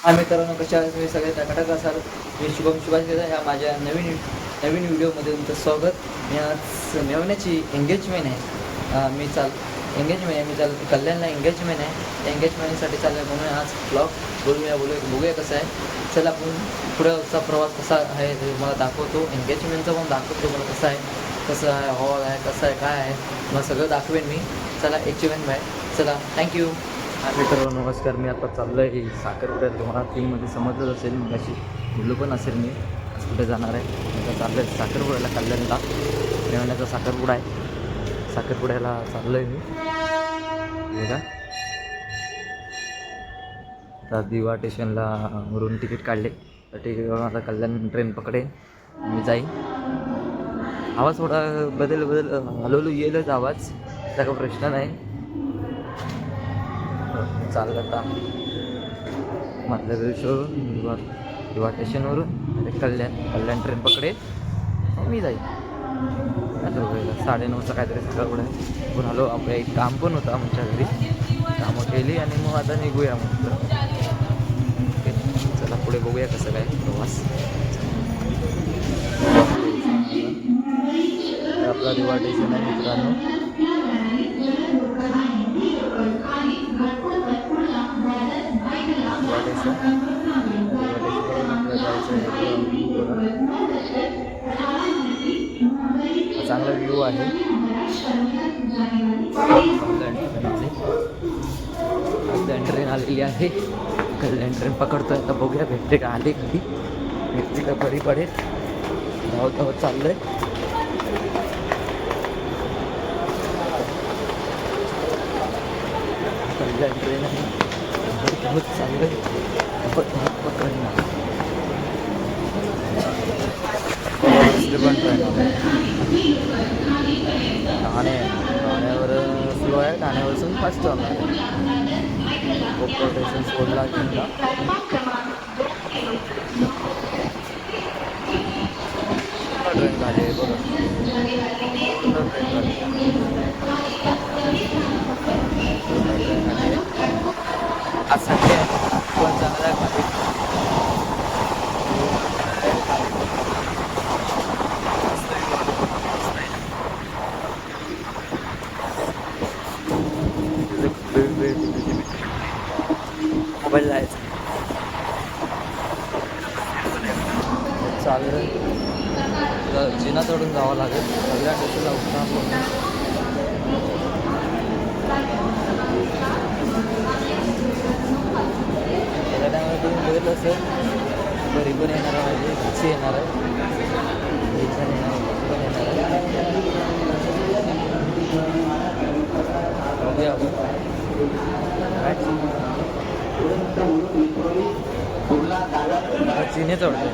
हा मित्रांनो, कशा आहात तुम्ही सगळे टकाटक असाल. मी शुभम सुभाष घेता ह्या माझ्या नवीन व्हिडिओमध्ये तुमचं स्वागत. मी आज मेवण्याची एंगेजमेंट आहे. एंगेजमेंट आहे. मी कल्याणला एंगेजमेंट आहे. त्या एंगेजमेंटसाठी चाललं म्हणून आज ब्लॉग बघूया कसं आहे. चला आपण पुढचा प्रवास कसा आहे ते मला दाखवतो. एंगेजमेंटचा पण दाखवतो मला कसं आहे हॉल आहे कसं आहे काय आहे मला सगळं दाखवेन मी. चला एंगेजमेंट बाय. चला थँक्यू. हा मित्रांनो नमस्कार. मी आता चाललो आहे साखरपुड्यात. तुम्हाला फिल्ममध्ये समजलंच असेल, मग अशी बोललो पण असेल मी आज कुठे जाणार आहे. आता चाललं आहे साखरपुड्याला, कल्याणला मेवण्याचा साखरपुडा आहे. साखरपुड्याला चाललो आहे मी बघा. आता दिवा स्टेशनला वरून तिकीट काढले तर तिकीटवरून आता कल्याण ट्रेन पकडेन मी जाईन. आवाज थोडा बदल हळूहळू येईलच आवाज, त्याचा काही प्रश्न नाही. चाललं आता मधल्या दिवशीवरून दिवा स्टेशनवरून कल्याण ट्रेन पकडेल मी जाईल. आता 9:30चा काहीतरी साखरपुडा आहे. पण आलो आपलं एक काम पण होतं आमच्या घरी, कामं केली आणि मग आता निघूया म्हटलं. ओके चला पुढे बघूया कसं काय प्रवास. आपला दिवा स्टेशन आहे मित्रांनो. चांगला व्ह्यू आहे. ट्रेन आलेली आहे. कल्याण ट्रेन पकडतोय आता. बघूया भेटते का, आले कधी भेटते का, बरी पडेल. धावत चाललंय. कल्याण ट्रेन आहे. धावत चाललंय. पकडणार ठाण्यावर स्लो आहे. ठाण्यावरून फास्ट जाणार आहे. कोपर स्टेशन सोडला किंवा ट्रेन झाली आहे बघा. ट्रेन झाली आज संडे पण चांगला आहे खाली. मोबाईल जायचं चाललं. जिना चढून जावं लागेल. सगळ्या गोष्टीला उठणार त्या टायमाला तुम्ही बघितलं असेल घरी पण येणार आहे, माझी घरची येणार आहे, पण येणार आहे. बघूया आपण चिने चढतो.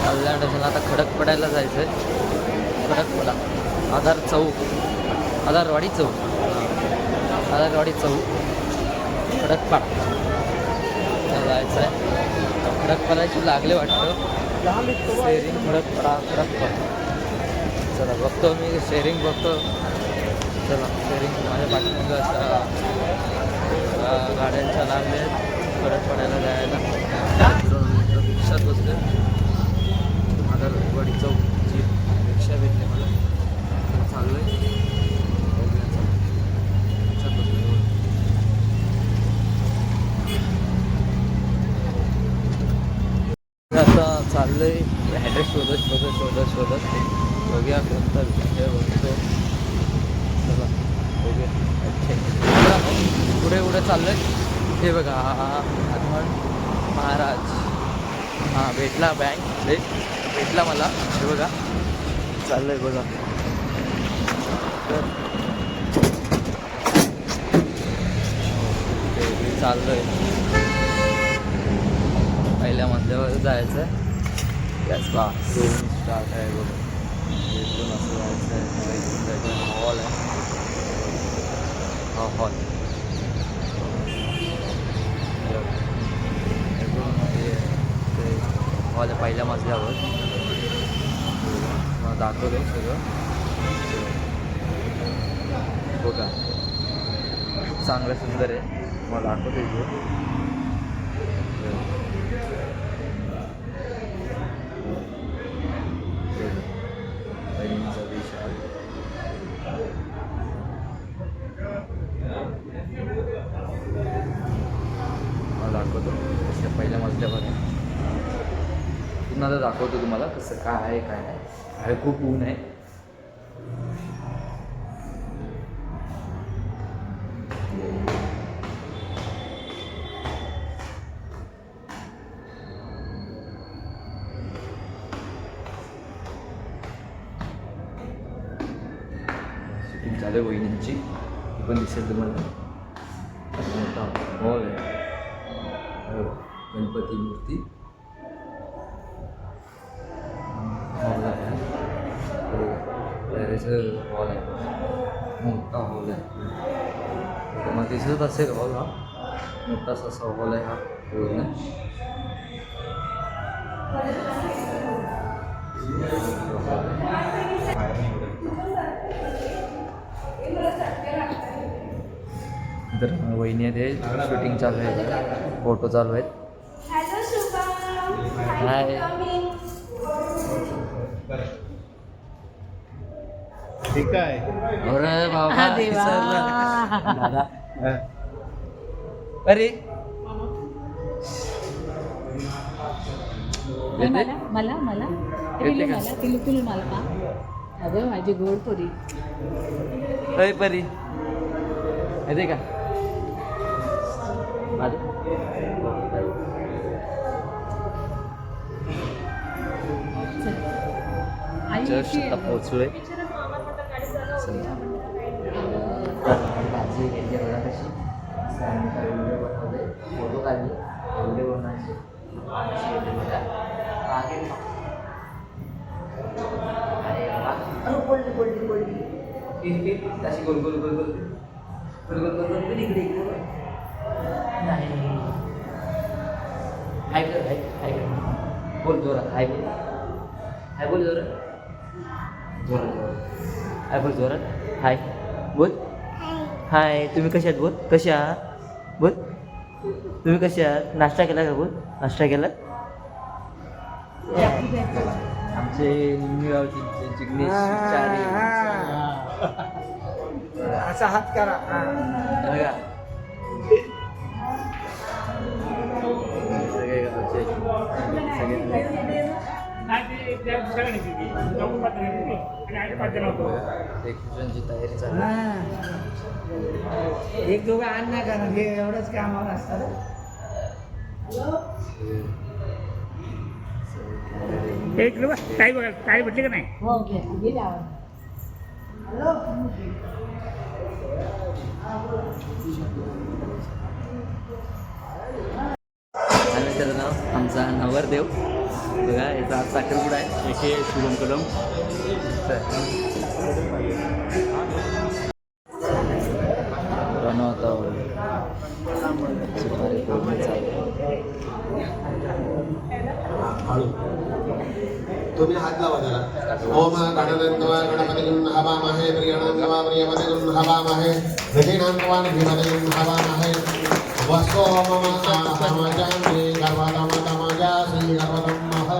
कल्याण स्टेशन आता खडकपड्याला जायचं आहे. खडकपडा आधारवाडी चौक खडकपाडा जायचं आहे. खडकपाड्याची लागले वाटतं शेअरिंग. खडकपाडा चला बघतो मी शेअरिंग बघतो. चला शेअरिंग माझ्या पाठीमागं गाड्यांच्या लागले खडकपाड्याला जायला. रिक्षात बसले. आधारवाडी चौकची रिक्षा भेटली मला. चाललो आहे रिक्षात बसले. आता चाललो आहे ॲड्रेस शोधत बघूया कोणता विषय बघतो. चला बघूया. पुढे चाललो आहे. हे बघा हनुमान महाराज. हां भेटला बँक भेटला मला. हे बघा चाललं आहे बघा. तर चाललो आहे पहिल्या मध्यावर जायचं आहे. गॅस बा स्टार्ट आहे बघा. इथून असं जायचं आहे. इथून जायचं आहे. हॉल आहे. हा हॉल हॉल आहे पहिल्या मजल्यावर. मला दाखवलं सगळं बघा, चांगलं सुंदर आहे. मला दाखवतो इथे बहिणीचा विशाल. मला दाखवतो कसं पहिल्या मजल्यावर पुन्हा दाखवतो तुम्हाला कसं काय आहे काय नाही. आहे खूप ऊन आहे. शूटिंग चालू आहे वहिनींची, ती पण दिसेल तुम्हाला. मोठा हॉल आहे, गणपती मूर्ती हॉल आहे. हॉल आहे, मोठा हॉल आहे. मग दिसत असेल हॉल हा मोठासा असा हॉल आहे हा पूर्ण. तर वहिनी आहे ते शूटिंग चालू आहे, फोटो चालू आहेत. हाय ठीक आहे. अरे बाबा दादा. अरे मला का अगं माझी गोड पुरी. अरे परी येते का? जस्ट आता पोचलोय. भाजी घेतली बघा कशी. व्हिडिओ बनवले, फोटो काढले, व्हिडिओ बनवायचे. अशी गोल गोल गोल गोल गोल गोल गोल गोल इकडे इकडे नाही. हाय कर, हाय हाय कर, बोल जोरात. हाय बोल, हाय बोल जोरात, जोरात जोरात. हाय बोल जोरात. हाय बोल. हाय तुम्ही कसे आहात बोल. कसे आहात बोल. तुम्ही कसे आहात. नाश्ता केला का बोल. नाश्ता केला. आमचे निम्मी गावचे जिग्नेश चारे असा हात करा बघा. सगळे गावचे सगळे तयारी चालू. एक दोघं आण ना कारण हे एवढंच कामावर असतात. एक काय बघा काय म्हटले का नाही. हो गेला. आणि त्याचं नाव आमचा नवरदेव बघा. याचा आज साखरपुडा आहे. एके शुभम कदम. बनवता तुम्ही हात लावा त्याला. ओम गणनंदवा गणपतिं हवामहे प्रियणंदवा प्रियपतिं हवामहे गजेनांदवा धीमतिं हवामहे वसो मम आमजामि गर्वतम तमजासि गर्वतम मह.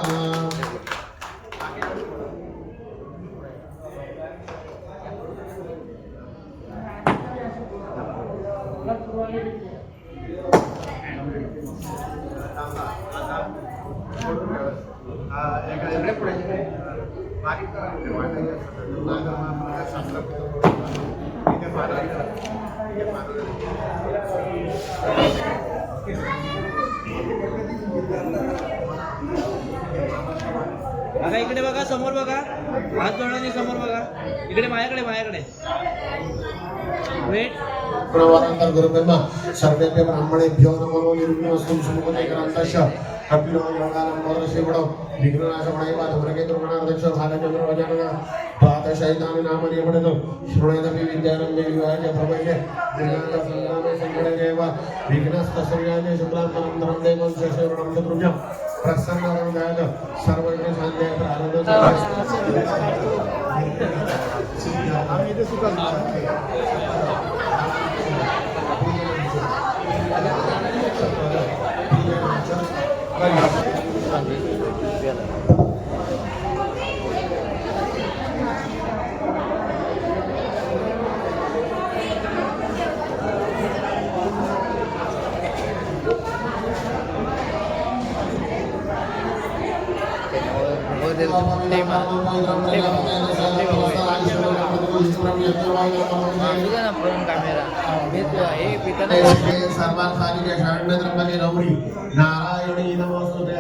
आता इकडे बघा, समोर बघा, हात जोडा समोर बघा. इकडे माझ्याकडे वेट. प्रणवानंतर गुरुब्रह्मा सर्वेभ्य ब्राह्मणेभ्यो नमो निर्विघ्नमस्तु सुमुखते ग्रंथस्य कपिलो योगानं मोदशिवडो विघ्ननाशमणैव धूमकेतुर्गणाध्यक्ष भागचन्द्रवजनः पातशैतानि नामनियमणतो श्रुणेदपि विद्यानं विवाहज प्रभये विज्ञानसंग्रामे संगणकेव विघ्नस्तसूर्याय शुक्लां परं देवं शशिवर्णं चतुर्भुजं प्रसन्न करून द्यायला सर्व इकडे शांती आहे तर नारायणी नमोस्तुते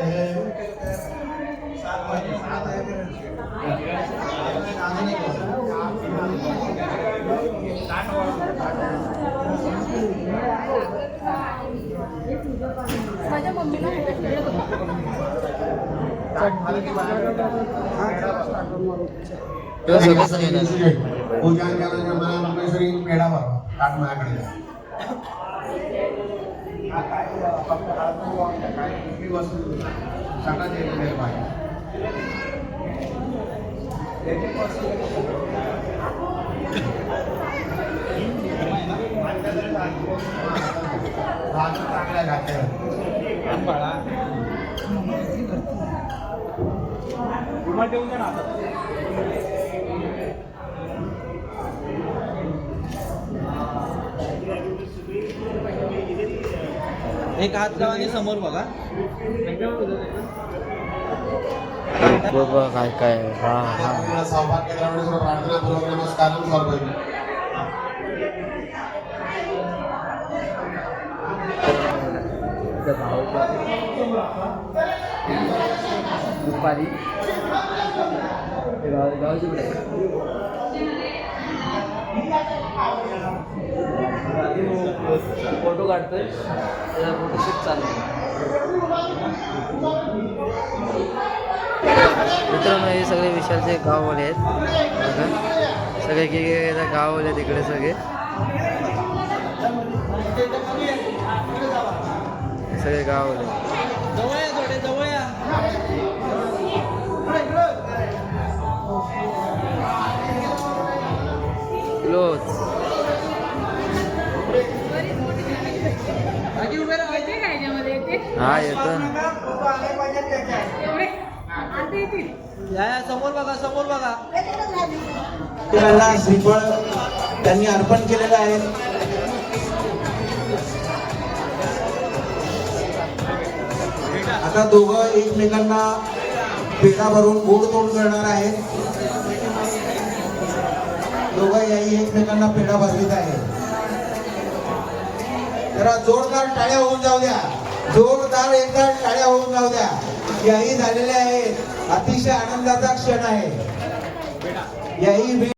माझ्या मम्मीला पूजा केल्यानंतर मला परमेश्वरी पेढा भरवा ताट माझ्याकडे द्या. सगळं ते चांगल्या घातल्या एक हात लावा आणि समोर बघा. काय काय सौभाग्य प्रार्थना पूर्वक नमस्कार सर्व दुपारी गावाची फोटो काढतोय त्याचा फोटोशूट चालू आहे. मित्रांनो हे सगळे विशालचे गाववाले आहेत बघा सगळे एकेका गाववाले आहेत इकडे सगळे सगळे गाववाले जवळ या थोडे जवळ या. क्लोज हा येतो या समोर बघा समोर बघा. त्यांना श्रीफळ त्यांनी अर्पण केलेलं आहे. आता दोघं एकमेकांना पेढा भरून गोड तोड करणार आहेत. दोघं याही एकमेकांना पेढा भरवीत आहे. जरा जोरदार टाळ्या होऊन जाऊ द्या. जोरदार एकदा टाळ्या होऊन जाऊ द्या. याही झालेल्या आहेत. अतिशय आनंदाचा क्षण आहे. याही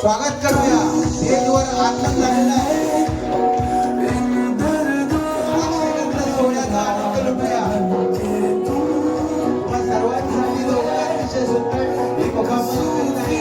स्वागत करूया. स्टेजवर आगमन झालेलं आहे. सोहळ्याचा आनंद लुटूया. सर्वांसाठी दोघं अतिशय सुंदर एक मुखामुख आहे.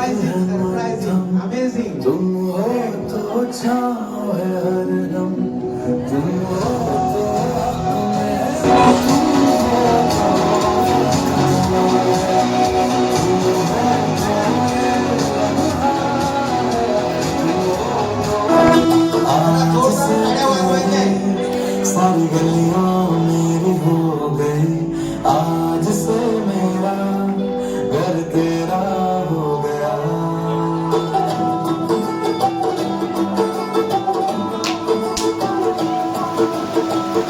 सरप्राइजिंग अमेझिंग तुम हो तो छाँव है हरदम, तुम हो तो जोरदार टाळ्या वाजवायच्या. सारी गलियां मेरी हो गई, आज से मेरा घर तेरा हो गया।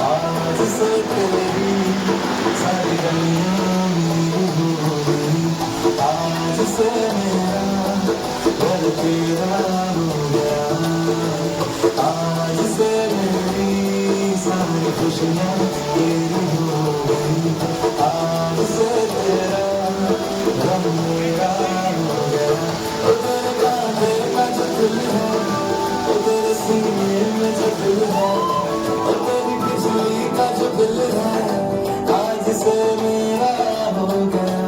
आज से तेरी सारी गलियां मेरी हो गई, आज से मेरा घर तेरा हो गया। आज से मेरी सारी खुशियाँ तेरी हो गई, आज से तेरा गम मेरा हो गया। ओ तेरे कांधे का जो दिल है, ओ तेरे सीने में जो दिल है, ओ तेरी बिजली का जो दिल है, आज से मेरा हो गया।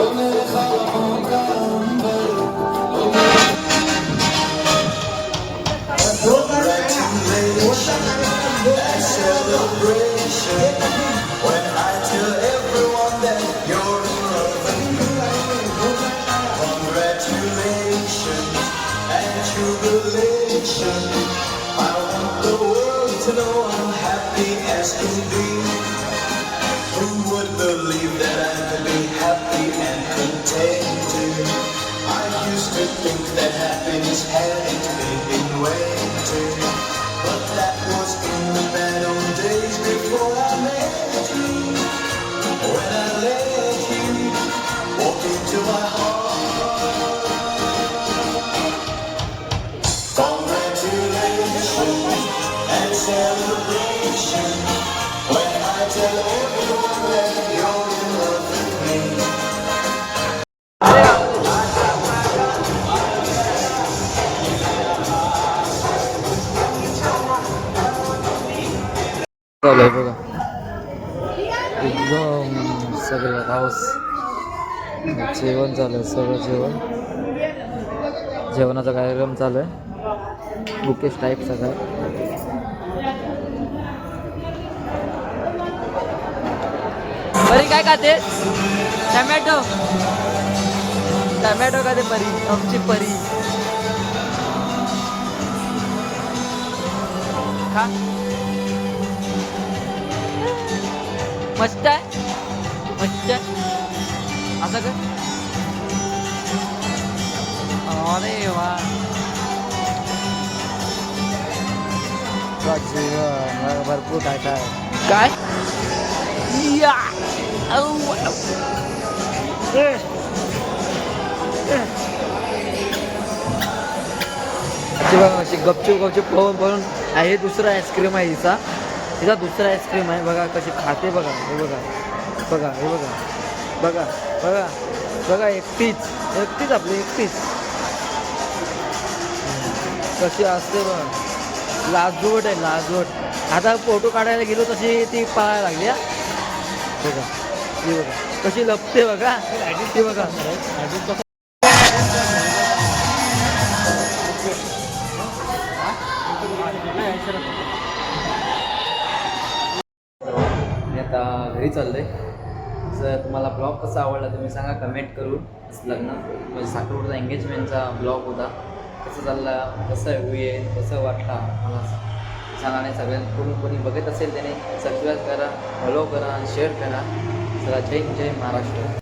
ओ मेरे ख्वाबों का अंबर, ओ मेरे जोरदार टाळ्या. मोठा कार्यक्रम, जोरदार कार्यक्रम. when I tell everyone that you're in love with me. Congratulations and jubilation. I want the world to know I'm happy as can be. Who would believe that I could be happy and contented? I used to think that happiness hadn't been invented, but that was in the bad old days before I met you. When I let you walk into my heart. Congratulations and celebration when I tell everyone that you're in love with me. चालू आहे बघा एकदम सगळं house. जेवण चालू आहे, सगळं जेवणाचा कार्यक्रम चालू आहे. बुकेश टाईप सगळं. परी काय खाते? टमॅटो टमॅटो खाते परी, आमची परी. खा. मस्त आहे, मस्त आहे. असं का? अरे वा, जेवण भरपूर काय काय या. अशी गपचूप गपचूप पळून हे दुसरा आईस्क्रीम आहे हिचा दुसरा आईस्क्रीम आहे. बघा कशी खाते, बघा हे बघा बघा हे बघा बघा बघा बघा. एकटीच आपली एकटीच कशी असते बघा. लाजवट आहे, लाजवट. आता फोटो काढायला गेलो तशी ती पळायला लागली. बघा ती बघा कशी लपते बघा ती बघा. मी आता घरी चाललोय. जर तुम्हाला ब्लॉग कसा आवडला तुम्ही सांगा कमेंट करून. लग्न म्हणजे साखरपुड्याचा एंगेजमेंटचा ब्लॉग होता. कसं चालला, कसं व्ह्यू येईल, कसं वाटला मला सांगा. आणि सगळ्यांकडून कोणी बघत असेल त्याने सबस्क्राईब करा, फॉलो करा आणि शेअर करा. सगळा जय महाराष्ट्र.